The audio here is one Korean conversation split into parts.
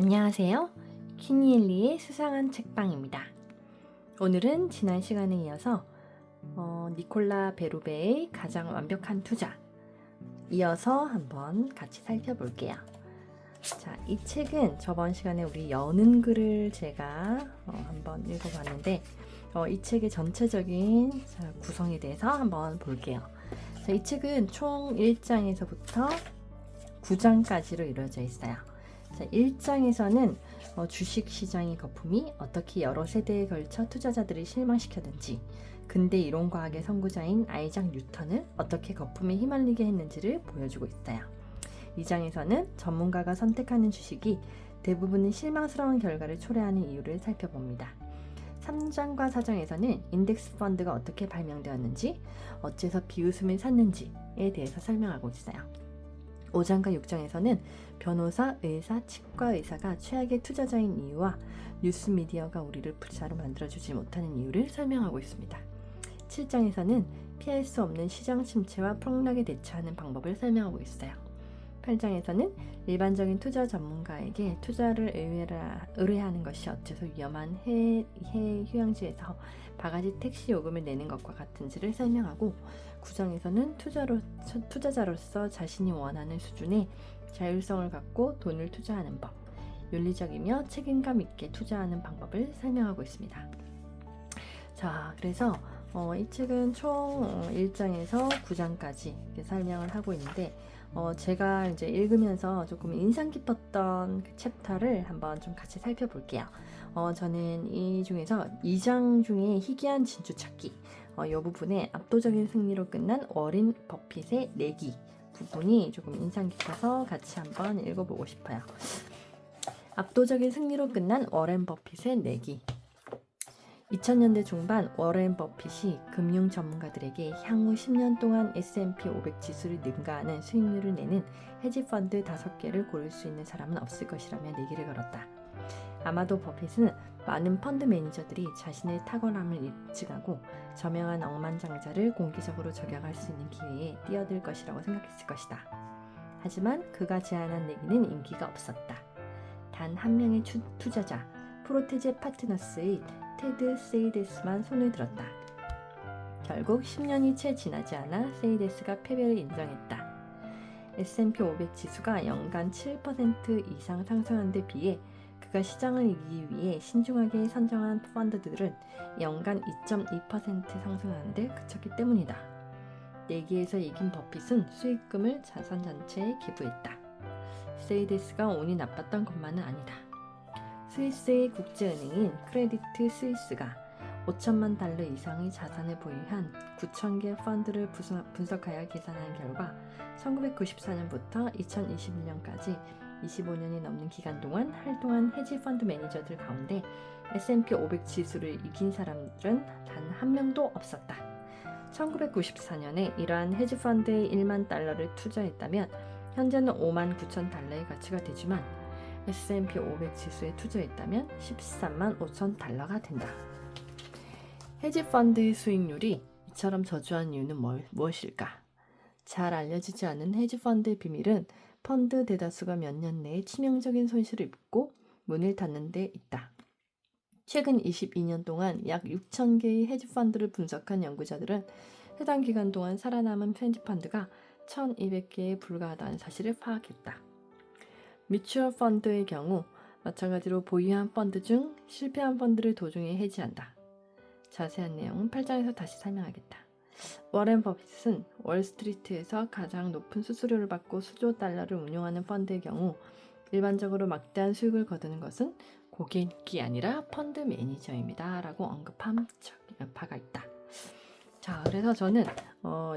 안녕하세요. 키니엘리의 수상한 책방입니다. 오늘은 지난 시간에 이어서 니콜라 베루베의 가장 완벽한 투자 이어서 한번 같이 살펴볼게요. 자, 이 책은 저번 시간에 우리 여는 글을 제가 한번 읽어봤는데 이 책의 전체적인 구성에 대해서 한번 볼게요. 자, 이 책은 총 1장에서부터 9장까지로 이루어져 있어요. 자, 1장에서는 주식시장의 거품이 어떻게 여러 세대에 걸쳐 투자자들을 실망시켰는지, 근대 이론과학의 선구자인 아이작 뉴턴을 어떻게 거품에 휘말리게 했는지를 보여주고 있어요. 2장에서는 전문가가 선택하는 주식이 대부분은 실망스러운 결과를 초래하는 이유를 살펴봅니다. 3장과 4장에서는 인덱스 펀드가 어떻게 발명되었는지, 어째서 비웃음을 샀는지에 대해서 설명하고 있어요. 5장과 6장에서는 변호사, 의사, 치과 의사가 최악의 투자자인 이유와 뉴스미디어가 우리를 부자로 만들어주지 못하는 이유를 설명하고 있습니다. 7장에서는 피할 수 없는 시장 침체와 폭락에 대처하는 방법을 설명하고 있어요. 8장에서는 일반적인 투자 전문가에게 투자를 의뢰하는 것이 어째서 위험한 해외 휴양지에서 바가지 택시 요금을 내는 것과 같은지를 설명하고, 9장에서는 투자자로서 자신이 원하는 수준의 자율성을 갖고 돈을 투자하는 법, 윤리적이며 책임감 있게 투자하는 방법을 설명하고 있습니다. 자, 그래서 이 책은 총 1장에서 9장까지 이렇게 설명을 하고 있는데, 제가 이제 읽으면서 조금 인상 깊었던 그 챕터를 한번 좀 같이 살펴볼게요. 저는 이 중에서 2장 중에 희귀한 진주 찾기, 이 부분에 압도적인 승리로 끝난 워렌 버핏의 내기 부분이 조금 인상 깊어서 같이 한번 읽어보고 싶어요. 압도적인 승리로 끝난 워렌 버핏의 내기. 2000년대 중반 워렌 버핏이 금융 전문가들에게 향후 10년 동안 S&P 500 지수를 능가하는 수익률을 내는 헤지펀드 5개를 고를 수 있는 사람은 없을 것이라며 내기를 걸었다. 아마도 버핏은 많은 펀드 매니저들이 자신의 탁월함을 입증하고 저명한 억만장자를 공개적으로 저격할 수 있는 기회에 뛰어들 것이라고 생각했을 것이다. 하지만 그가 제안한 내기는 인기가 없었다. 단 한 명의 투자자, 프로테제 파트너스의 테드 세이데스만 손을 들었다. 결국 10년이 채 지나지 않아 세이데스가 패배를 인정했다. S&P 500 지수가 연간 7% 이상 상승한 데 비해 그가 시장을 이기기 위해 신중하게 선정한 펀드들은 연간 2.2% 상승하는 데 그쳤기 때문이다. 내기에서 이긴 버핏은 수익금을 자산 전체에 기부했다. 세이데스가 운이 나빴던 것만은 아니다. 스위스의 국제은행인 크레디트 스위스가 5천만 달러 이상의 자산을 보유한 9,000개 펀드를 분석하여 계산한 결과 1994년부터 2021년까지 25년이 넘는 기간 동안 활동한 헤지 펀드 매니저들 가운데 S&P 500 지수를 이긴 사람들은 단 한 명도 없었다. 1994년에 이러한 헤지 펀드에 1만 달러를 투자했다면 현재는 5만 9천 달러의 가치가 되지만 S&P 500 지수에 투자했다면 13만 5천 달러가 된다. 헤지 펀드의 수익률이 이처럼 저조한 이유는 무엇일까? 잘 알려지지 않은 헤지 펀드의 비밀은 펀드 대다수가 몇 년 내에 치명적인 손실을 입고 문을 닫는 데 있다. 최근 22년 동안 약 6,000개의 헤지 펀드를 분석한 연구자들은 해당 기간 동안 살아남은 헤지 펀드가 1,200개에 불과하다는 사실을 파악했다. 뮤추얼 펀드의 경우 마찬가지로 보유한 펀드 중 실패한 펀드를 도중에 해지한다. 자세한 내용은 8장에서 다시 설명하겠다. 워렌 버핏은 월스트리트에서 가장 높은 수수료를 받고 수조 달러를 운용하는 펀드의 경우 일반적으로 막대한 수익을 거두는 것은 고객이 아니라 펀드 매니저입니다. 라고 언급한 바가 있다. 자, 그래서 저는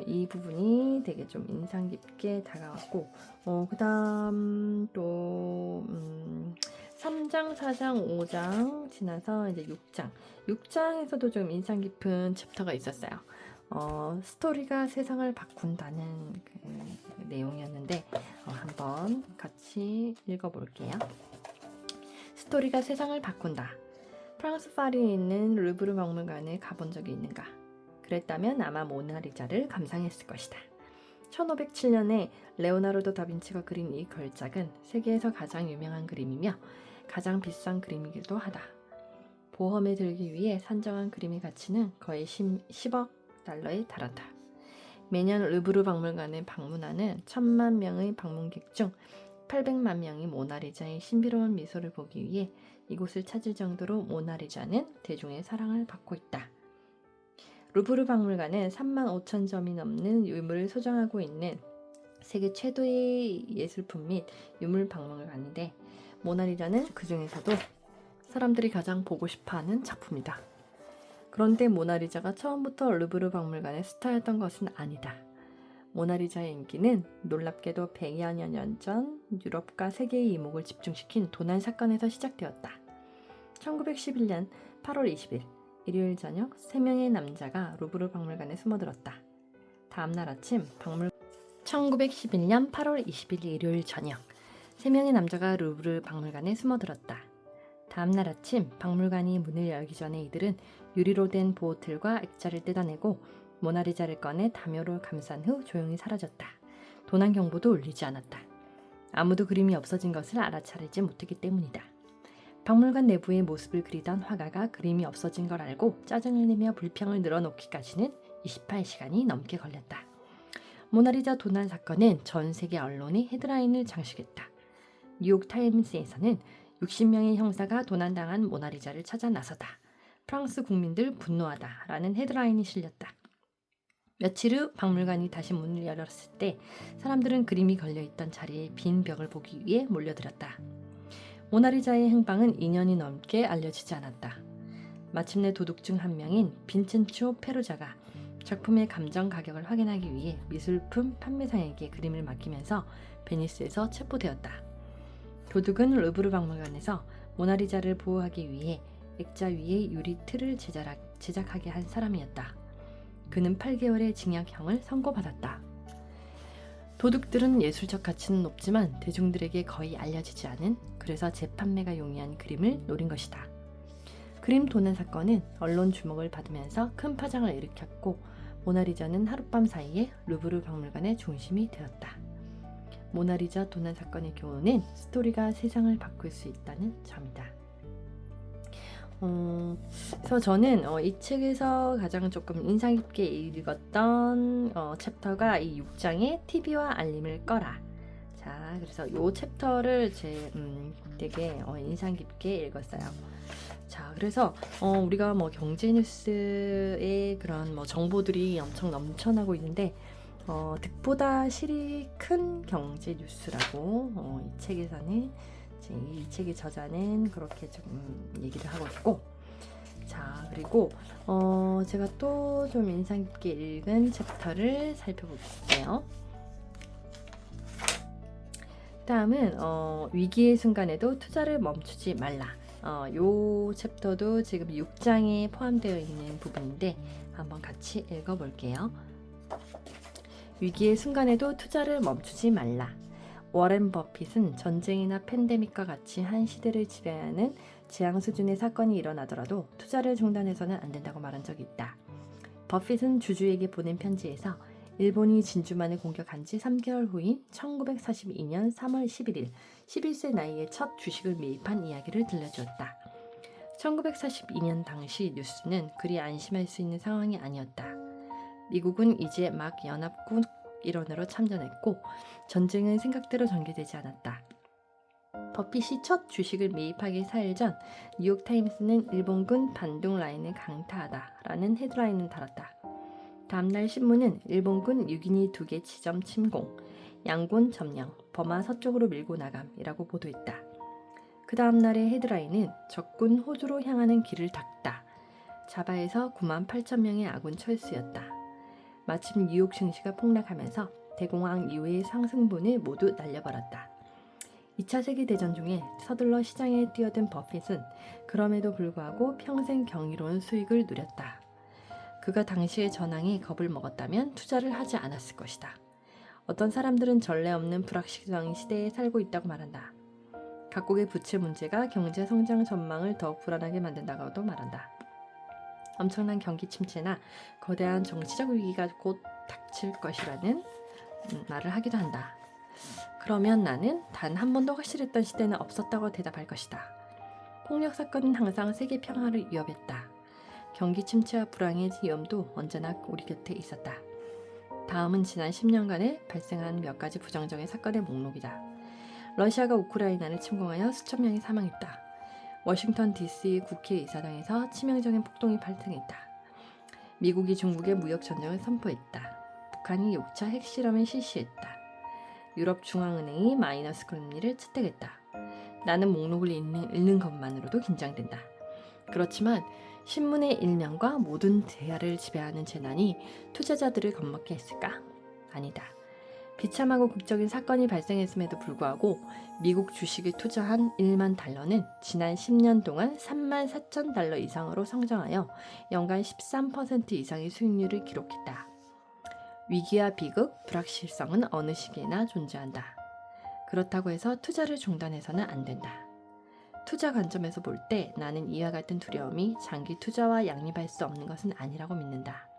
이 부분이 되게 좀 인상 깊게 다가왔고, 그 다음 또 3장, 4장, 5장 지나서 이제 6장. 6장에서도 좀 인상 깊은 챕터가 있었어요. 스토리가 세상을 바꾼다는 그 내용이었는데 한번 같이 읽어볼게요. 스토리가 세상을 바꾼다. 프랑스 파리에 있는 루브르 박물관에 가본 적이 있는가? 그랬다면 아마 모나리자를 감상했을 것이다. 1507년에 레오나르도 다빈치가 그린 이 걸작은 세계에서 가장 유명한 그림이며 가장 비싼 그림이기도 하다. 보험에 들기 위해 산정한 그림의 가치는 거의 10억 달러에 달한다. 매년 르브르 박물관에 방문하는 1000만 명의 방문객 중 800만 명이 모나리자의 신비로운 미소를 보기 위해 이곳을 찾을 정도로 모나리자는 대중의 사랑을 받고 있다. 루브르 박물관은 35,000점이 넘는 유물을 소장하고 있는 세계 최대의 예술품 및 유물 박물관인데 모나리자는 그 중에서도 사람들이 가장 보고 싶어하는 작품이다. 그런데 모나리자가 처음부터 루브르 박물관의 스타였던 것은 아니다. 모나리자의 인기는 놀랍게도 100여 년 전 유럽과 세계의 이목을 집중시킨 도난 사건에서 시작되었다. 1911년 8월 20일 일요일 저녁 3명의 남자가 루브르 박물관에 숨어들었다. 다음날 아침 1911년 8월 20일 일요일 저녁 3명의 남자가 루브르 박물관에 숨어들었다. 다음날 아침 박물관이 문을 열기 전에 이들은 유리로 된 보호틀과 액자를 뜯어내고 모나리자를 꺼내 담요로 감싼 후 조용히 사라졌다. 도난 경보도 울리지 않았다. 아무도 그림이 없어진 것을 알아차리지 못했기 때문이다. 박물관 내부의 모습을 그리던 화가가 그림이 없어진 걸 알고 짜증을 내며 불평을 늘어놓기까지는 28시간이 넘게 걸렸다. 모나리자 도난 사건은 전 세계 언론의 헤드라인을 장식했다. 뉴욕 타임스에서는 60명의 형사가 도난당한 모나리자를 찾아 나서다. 프랑스 국민들 분노하다 라는 헤드라인이 실렸다. 며칠 후 박물관이 다시 문을 열었을 때 사람들은 그림이 걸려있던 자리에 빈 벽을 보기 위해 몰려들었다. 모나리자의 행방은 2년이 넘게 알려지지 않았다. 마침내 도둑 중 한 명인 빈첸초 페루자가 작품의 감정 가격을 확인하기 위해 미술품 판매상에게 그림을 맡기면서 베니스에서 체포되었다. 도둑은 루브르 박물관에서 모나리자를 보호하기 위해 액자 위에 유리 틀을 제작하게 한 사람이었다. 그는 8개월의 징역형을 선고받았다. 도둑들은 예술적 가치는 높지만 대중들에게 거의 알려지지 않은, 그래서 재판매가 용이한 그림을 노린 것이다. 그림 도난 사건은 언론 주목을 받으면서 큰 파장을 일으켰고 모나리자는 하룻밤 사이에 루브르 박물관의 중심이 되었다. 모나리자 도난 사건의 교훈은 스토리가 세상을 바꿀 수 있다는 점이다. 그래서 저는 이 책에서 가장 조금 인상 깊게 읽었던 챕터가 이 6장의 TV와 알림을 꺼라. 자, 그래서 이 챕터를 되게 인상 깊게 읽었어요. 자, 그래서 우리가 뭐 경제 뉴스의 그런 뭐 정보들이 엄청 넘쳐나고 있는데 득보다 실이 큰 경제 뉴스라고 이 책에서는 이 책의 저자는 그렇게 좀 얘기를 하고 있고, 자, 그리고 제가 또 좀 인상 깊게 읽은 챕터를 살펴볼게요. 다음은 위기의 순간에도 투자를 멈추지 말라. 요 챕터도 지금 6장에 포함되어 있는 부분인데 한번 같이 읽어볼게요. 위기의 순간에도 투자를 멈추지 말라. 워렌 버핏은 전쟁이나 팬데믹과 같이 한 시대를 지배하는 재앙 수준의 사건이 일어나더라도 투자를 중단해서는 안 된다고 말한 적이 있다. 버핏은 주주에게 보낸 편지에서 일본이 진주만을 공격한 지 3개월 후인 1942년 3월 11일 11세 나이에 첫 주식을 매입한 이야기를 들려주었다. 1942년 당시 뉴스는 그리 안심할 수 있는 상황이 아니었다. 미국은 이제 막 연합국 일원으로 참전했고 전쟁은 생각대로 전개되지 않았다. 버핏이 첫 주식을 매입하기 4일 전 뉴욕타임스는 일본군 반동 라인을 강타하다라는 헤드라인을 달았다. 다음날 신문은 일본군 6인이 2개 지점 침공, 양곤 점령, 버마 서쪽으로 밀고 나감이라고 보도했다. 그 다음날의 헤드라인은 적군 호주로 향하는 길을 닫다. 자바에서 98,000명의 아군 철수였다. 마침 뉴욕 증시가 폭락하면서 대공황 이후의 상승분을 모두 날려버렸다. 2차 세계대전 중에 서둘러 시장에 뛰어든 버핏은 그럼에도 불구하고 평생 경이로운 수익을 누렸다. 그가 당시의 전황에 겁을 먹었다면 투자를 하지 않았을 것이다. 어떤 사람들은 전례 없는 불확실성 시대에 살고 있다고 말한다. 각국의 부채 문제가 경제 성장 전망을 더욱 불안하게 만든다고도 말한다. 엄청난 경기 침체나 거대한 정치적 위기가 곧 닥칠 것이라는 말을 하기도 한다. 그러면 나는 단 한 번도 확실했던 시대는 없었다고 대답할 것이다. 폭력 사건은 항상 세계 평화를 위협했다. 경기 침체와 불황의 위험도 언제나 우리 곁에 있었다. 다음은 지난 10년간에 발생한 몇 가지 부정적인 사건의 목록이다. 러시아가 우크라이나를 침공하여 수천 명이 사망했다. 워싱턴 DC 국회의사당에서 치명적인 폭동이 발생했다. 미국이 중국에 무역 전쟁을 선포했다. 북한이 6차 핵실험을 실시했다. 유럽 중앙은행이 마이너스 금리를 채택했다. 나는 목록을 읽는 것만으로도 긴장된다. 그렇지만 신문의 일면과 모든 대화를 지배하는 재난이 투자자들을 겁먹게 했을까? 아니다. 비참하고 극적인 사건이 발생했음에도 불구하고 미국 주식에 투자한 1만 달러는 지난 10년 동안 3만 4천 달러 이상으로 성장하여 연간 13% 이상의 수익률을 기록했다. 위기와 비극, 불확실성은 어느 시기에나 존재한다. 그렇다고 해서 투자를 중단해서는 안 된다. 투자 관점에서 볼 때 나는 이와 같은 두려움이 장기 투자와 양립할 수 없는 것은 아니라고 믿는다.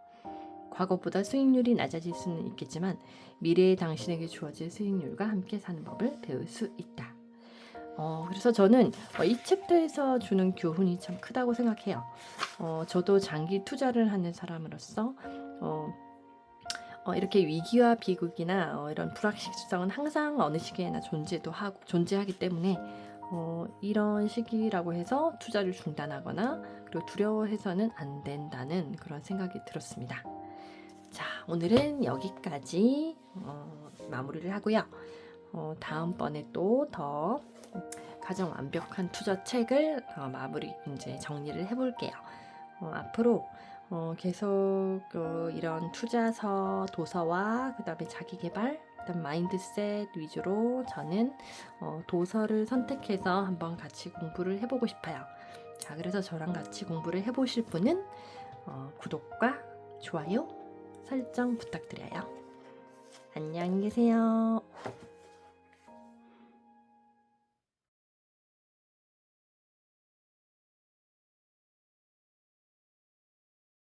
과거보다 수익률이 낮아질 수는 있겠지만 미래의 당신에게 주어질 수익률과 함께 사는 법을 배울 수 있다. 그래서 저는 이 챕터에서 주는 교훈이 참 크다고 생각해요. 저도 장기 투자를 하는 사람으로서 이렇게 위기와 비극이나 이런 불확실성은 항상 어느 시기에나 존재하기 때문에 이런 시기라고 해서 투자를 중단하거나 그리고 두려워해서는 안 된다는 그런 생각이 들었습니다. 자, 오늘은 여기까지 마무리를 하고요. 다음번에 또 더 가장 완벽한 투자 책을 이제 정리를 해볼게요. 앞으로 계속 이런 투자서, 도서와 그 다음에 자기계발, 그 다음 마인드셋 위주로 저는 도서를 선택해서 한번 같이 공부를 해보고 싶어요. 자, 그래서 저랑 같이 공부를 해보실 분은 구독과 좋아요, 설정 부탁드려요. 안녕히 계세요.